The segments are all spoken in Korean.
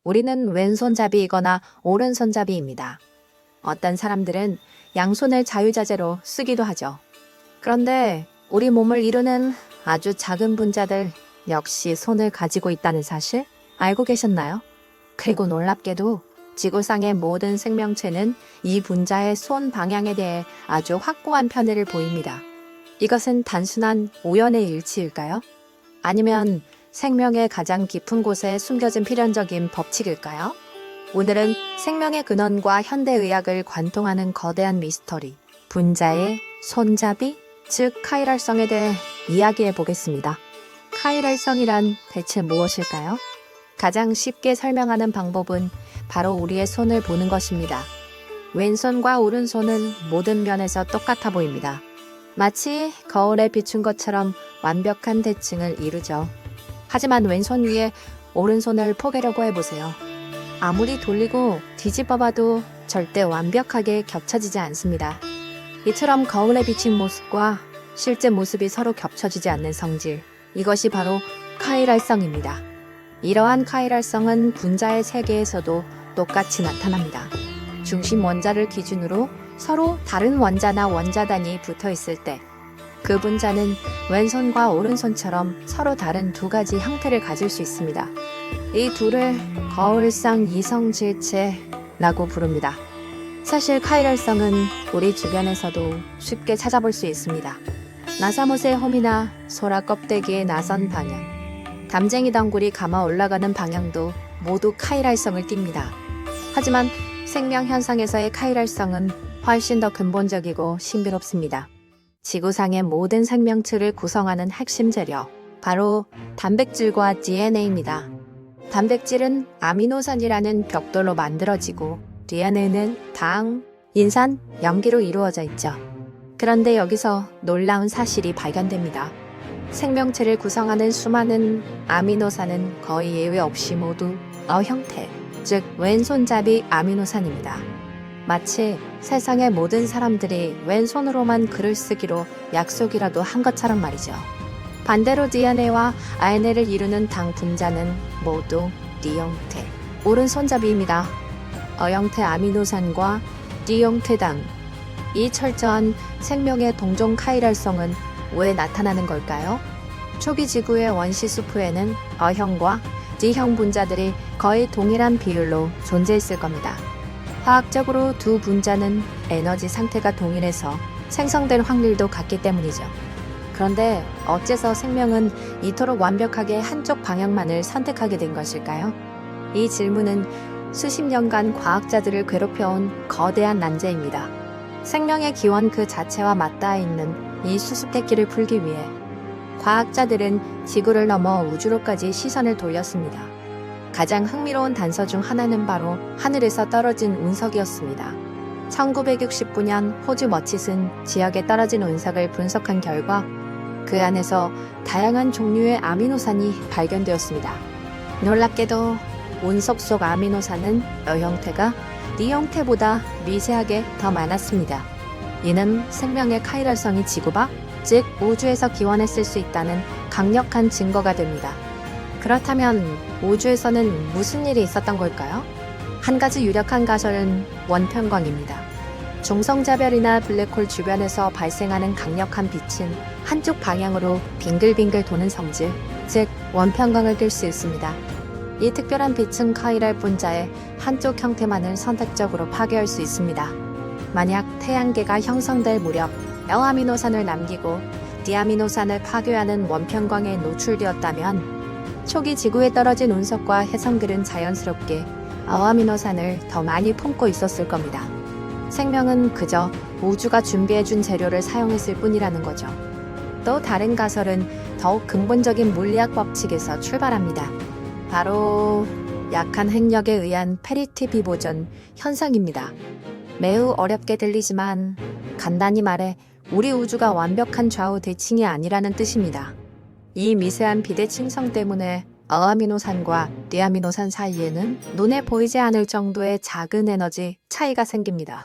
우리는 왼손잡이이거나 오른손잡이입니다. 어떤 사람들은 양손을 자유자재로 쓰기도 하죠. 그런데 우리 몸을 이루는 아주 작은 분자들 역시 손을 가지고 있다는 사실 알고 계셨나요? 그리고 놀랍게도 지구상의 모든 생명체는 이 분자의 손 방향에 대해 아주 확고한 편애를 보입니다. 이것은 단순한 우연의 일치일까요? 아니면 생명의 가장 깊은 곳에 숨겨진 필연적인 법칙일까요? 오늘은 생명의 근원과 현대의학을 관통하는 거대한 미스터리, 분자의 손잡이, 즉 카이랄성에 대해 이야기해 보겠습니다. 카이랄성이란 대체 무엇일까요? 가장 쉽게 설명하는 방법은 바로 우리의 손을 보는 것입니다. 왼손과 오른손은 모든 면에서 똑같아 보입니다. 마치 거울에 비춘 것처럼 완벽한 대칭을 이루죠. 하지만 왼손 위에 오른손을 포개려고 해보세요. 아무리 돌리고 뒤집어 봐도 절대 완벽하게 겹쳐지지 않습니다. 이처럼 거울에 비친 모습과 실제 모습이 서로 겹쳐지지 않는 성질, 이것이 바로 카이랄성입니다. 이러한 카이랄성은 분자의 세계에서도 똑같이 나타납니다. 중심 원자를 기준으로 서로 다른 원자나 원자단이 붙어 있을 때 그 분자는 왼손과 오른손처럼 서로 다른 두 가지 형태를 가질 수 있습니다. 이 둘을 거울상 이성질체라고 부릅니다. 사실 카이랄성은 우리 주변에서도 쉽게 찾아볼 수 있습니다. 나사못의 홈이나 소라 껍데기의 나선 방향, 담쟁이 덩굴이 감아 올라가는 방향도 모두 카이랄성을 띱니다. 하지만 생명 현상에서의 카이랄성은 훨씬 더 근본적이고 신비롭습니다. 지구상의 모든 생명체를 구성하는 핵심 재료, 바로 단백질과 DNA입니다. 단백질은 아미노산이라는 벽돌로 만들어지고 DNA는 당, 인산, 염기로 이루어져 있죠. 그런데 여기서 놀라운 사실이 발견됩니다. 생명체를 구성하는 수많은 아미노산은 거의 예외 없이 모두 형태, 즉 왼손잡이 아미노산입니다. 마치 세상의 모든 사람들이 왼손으로만 글을 쓰기로 약속이라도 한 것처럼 말이죠. 반대로 DNA와 RNA를 이루는 당 분자는 모두 D형태, 오른손잡이입니다. O형태 아미노산과 D형태 당, 이 철저한 생명의 동종 카이랄성은 왜 나타나는 걸까요? 초기 지구의 원시 수프에는 O형과 D형 분자들이 거의 동일한 비율로 존재했을 겁니다. 화학적으로 두 분자는 에너지 상태가 동일해서 생성될 확률도 같기 때문이죠. 그런데 어째서 생명은 이토록 완벽하게 한쪽 방향만을 선택하게 된 것일까요? 이 질문은 수십 년간 과학자들을 괴롭혀온 거대한 난제입니다. 생명의 기원 그 자체와 맞닿아 있는 이 수수께끼를 풀기 위해 과학자들은 지구를 넘어 우주로까지 시선을 돌렸습니다. 가장 흥미로운 단서 중 하나는 바로 하늘에서 떨어진 운석이었습니다. 1969년 호주 머치슨 지역에 떨어진 운석을 분석한 결과 그 안에서 다양한 종류의 아미노산이 발견되었습니다. 놀랍게도 운석 속 아미노산은 O형태가 D형태보다 미세하게 더 많았습니다. 이는 생명의 카이랄성이 지구밖, 즉 우주에서 기원했을 수 있다는 강력한 증거가 됩니다. 그렇다면 우주에서는 무슨 일이 있었던 걸까요? 한 가지 유력한 가설은 원평광입니다. 중성자별이나 블랙홀 주변에서 발생하는 강력한 빛은 한쪽 방향으로 빙글빙글 도는 성질, 즉 원평광을 띨 수 있습니다. 이 특별한 빛은 카이랄 분자의 한쪽 형태만을 선택적으로 파괴할 수 있습니다. 만약 태양계가 형성될 무렵 L아미노산을 남기고 D아미노산을 파괴하는 원평광에 노출되었다면 초기 지구에 떨어진 운석과 해성들은 자연스럽게 O아미노산을 더 많이 품고 있었을 겁니다. 생명은 그저 우주가 준비해준 재료를 사용했을 뿐이라는 거죠. 또 다른 가설은 더욱 근본적인 물리학 법칙에서 출발합니다. 바로 약한 핵력에 의한 페리티 비보존 현상입니다. 매우 어렵게 들리지만 간단히 말해 우리 우주가 완벽한 좌우 대칭이 아니라는 뜻입니다. 이 미세한 비대칭성 때문에 O아미노산과 D아미노산 사이에는 눈에 보이지 않을 정도의 작은 에너지 차이가 생깁니다.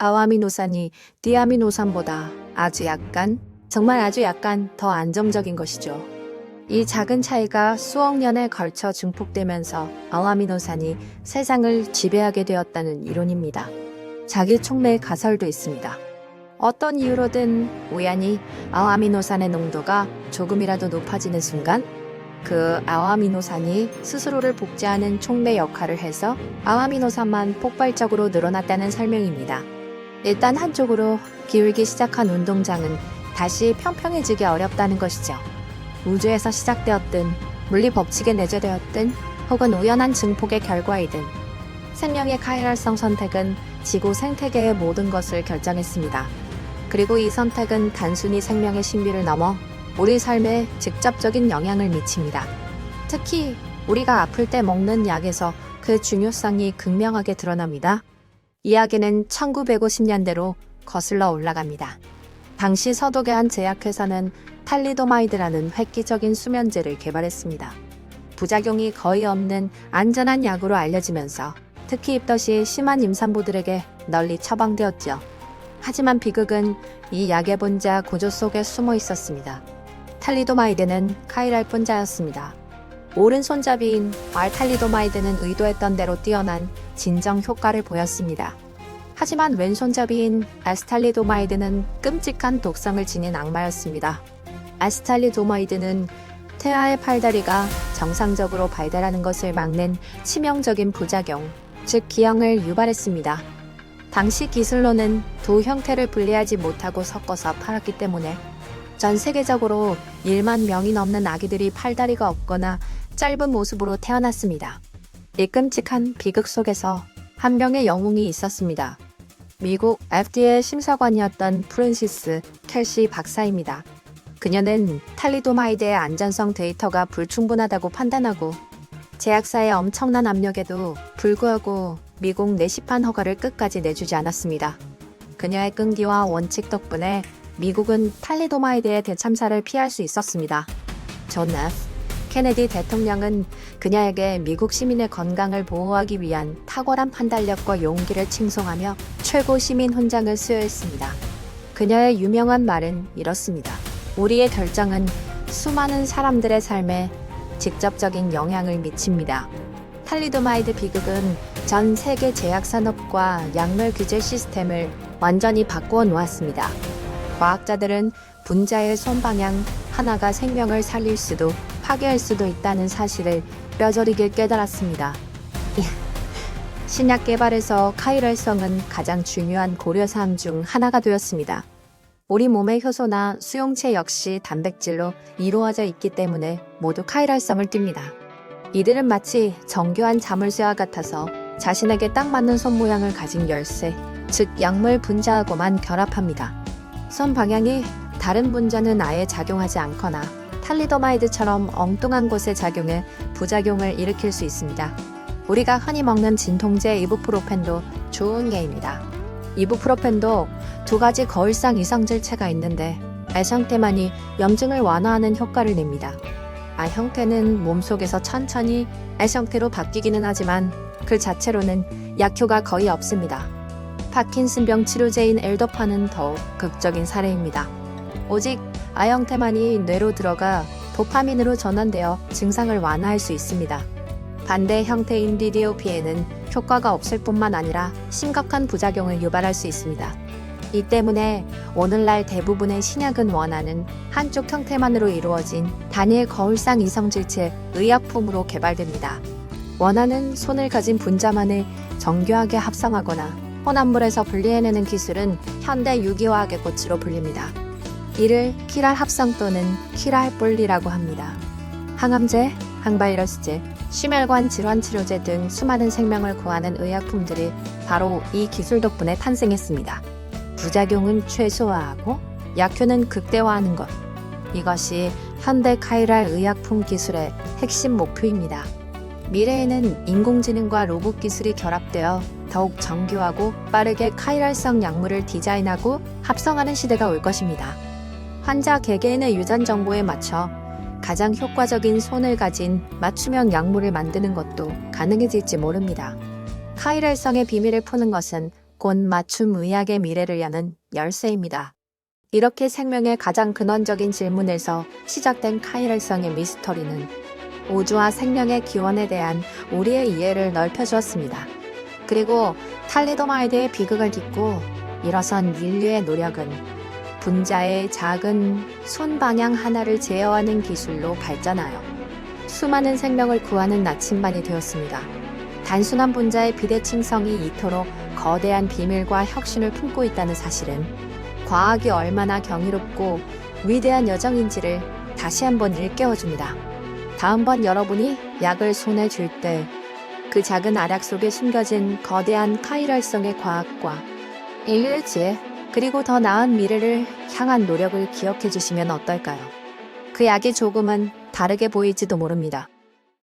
O아미노산이 D아미노산보다 아주 약간, 정말 아주 약간 더 안정적인 것이죠. 이 작은 차이가 수억 년에 걸쳐 증폭되면서 아미노산이 세상을 지배하게 되었다는 이론입니다. 자기 촉매 가설도 있습니다. 어떤 이유로든 우연히 아미노산의 농도가 조금이라도 높아지는 순간 그 아미노산이 스스로를 복제하는 촉매 역할을 해서 아미노산만 폭발적으로 늘어났다는 설명입니다. 일단 한쪽으로 기울기 시작한 운동장은 다시 평평해지기 어렵다는 것이죠. 우주에서 시작되었든 물리 법칙에 내재되었든 혹은 우연한 증폭의 결과이든 생명의 카이랄성 선택은 지구 생태계의 모든 것을 결정했습니다. 그리고 이 선택은 단순히 생명의 신비를 넘어 우리 삶에 직접적인 영향을 미칩니다. 특히 우리가 아플 때 먹는 약에서 그 중요성이 극명하게 드러납니다. 이야기는 1950년대로 거슬러 올라갑니다. 당시 서독의 한 제약회사는 탈리도마이드라는 획기적인 수면제를 개발했습니다. 부작용이 거의 없는 안전한 약으로 알려지면서 특히 입덧이 심한 임산부들에게 널리 처방되었죠. 하지만 비극은 이 약의 본자 구조 속에 숨어 있었습니다. 탈리도마이드는 카이랄 분자였습니다. 오른손잡이인 알탈리도마이드는 의도했던 대로 뛰어난 진정 효과를 보였습니다. 하지만 왼손잡이인 아스탈리도마이드는 끔찍한 독성을 지닌 악마였습니다. 아스탈리도마이드는 태아의 팔다리가 정상적으로 발달하는 것을 막는 치명적인 부작용, 즉 기형을 유발했습니다. 당시 기술로는 두 형태를 분리하지 못하고 섞어서 팔았기 때문에 전 세계적으로 1만 명이 넘는 아기들이 팔다리가 없거나 짧은 모습으로 태어났습니다. 이 끔찍한 비극 속에서 한 명의 영웅이 있었습니다. 미국 FDA 심사관이었던 프랜시스 켈시 박사입니다. 그녀는 탈리도마이드의 안전성 데이터가 불충분하다고 판단하고 제약사의 엄청난 압력에도 불구하고 미국 내시판 허가를 끝까지 내주지 않았습니다. 그녀의 끈기와 원칙 덕분에 미국은 탈리도마이드의 대참사를 피할 수 있었습니다. 존 F. 케네디 대통령은 그녀에게 미국 시민의 건강을 보호하기 위한 탁월한 판단력과 용기를 칭송하며 최고 시민 훈장을 수여했습니다. 그녀의 유명한 말은 이렇습니다. 우리의 결정은 수많은 사람들의 삶에 직접적인 영향을 미칩니다. 탈리도마이드 비극은 전 세계 제약산업과 약물 규제 시스템을 완전히 바꾸어 놓았습니다. 과학자들은 분자의 손방향 하나가 생명을 살릴 수도 파괴할 수도 있다는 사실을 뼈저리게 깨달았습니다. 신약 개발에서 카이랄성은 가장 중요한 고려사항 중 하나가 되었습니다. 우리 몸의 효소나 수용체 역시 단백질로 이루어져 있기 때문에 모두 카이랄성을 띱니다. 이들은 마치 정교한 자물쇠와 같아서 자신에게 딱 맞는 손 모양을 가진 열쇠, 즉 약물 분자하고만 결합합니다. 손 방향이 다른 분자는 아예 작용하지 않거나 탈리도마이드처럼 엉뚱한 곳에 작용해 부작용을 일으킬 수 있습니다. 우리가 흔히 먹는 진통제 이부프로펜도 좋은 예입니다. 이부프로펜도 두 가지 거울상 이성질체가 있는데 알 형태만이 염증을 완화하는 효과를 냅니다. 알 형태는 몸속에서 천천히 알 형태로 바뀌기는 하지만 그 자체로는 약효가 거의 없습니다. 파킨슨병 치료제인 엘도파는 더욱 극적인 사례입니다. 오직 알 형태만이 뇌로 들어가 도파민으로 전환되어 증상을 완화할 수 있습니다. 반대 형태인 DDOP에는 효과가 없을 뿐만 아니라 심각한 부작용을 유발할 수 있습니다. 이 때문에 오늘날 대부분의 신약은 원하는 한쪽 형태만으로 이루어진 단일 거울상 이성질체 의약품으로 개발됩니다. 원하는 손을 가진 분자만을 정교하게 합성하거나 혼합물에서 분리해내는 기술은 현대 유기화학의 꽃으로 불립니다. 이를 키랄 합성 또는 키랄 분리라고 합니다. 항암제, 항바이러스제, 심혈관 질환 치료제 등 수많은 생명을 구하는 의약품들이 바로 이 기술 덕분에 탄생했습니다. 부작용은 최소화하고 약효는 극대화하는 것. 이것이 현대 카이랄 의약품 기술의 핵심 목표입니다. 미래에는 인공지능과 로봇 기술이 결합되어 더욱 정교하고 빠르게 카이랄성 약물을 디자인하고 합성하는 시대가 올 것입니다. 환자 개개인의 유전 정보에 맞춰 가장 효과적인 손을 가진 맞춤형 약물을 만드는 것도 가능해질지 모릅니다. 카이랄성의 비밀을 푸는 것은 곧 맞춤 의학의 미래를 여는 열쇠입니다. 이렇게 생명의 가장 근원적인 질문에서 시작된 카이랄성의 미스터리는 우주와 생명의 기원에 대한 우리의 이해를 넓혀주었습니다. 그리고 탈리도마이드의 비극을 딛고 일어선 인류의 노력은 분자의 작은 손방향 하나를 제어하는 기술로 발전하여 수많은 생명을 구하는 나침반이 되었습니다. 단순한 분자의 비대칭성이 이토록 거대한 비밀과 혁신을 품고 있다는 사실은 과학이 얼마나 경이롭고 위대한 여정인지를 다시 한번 일깨워줍니다. 다음번 여러분이 약을 손에 쥘 때 그 작은 알약 속에 숨겨진 거대한 카이랄성의 과학과 인류의 지혜, 그리고 더 나은 미래를 향한 노력을 기억해 주시면 어떨까요? 그 약이 조금은 다르게 보일지도 모릅니다.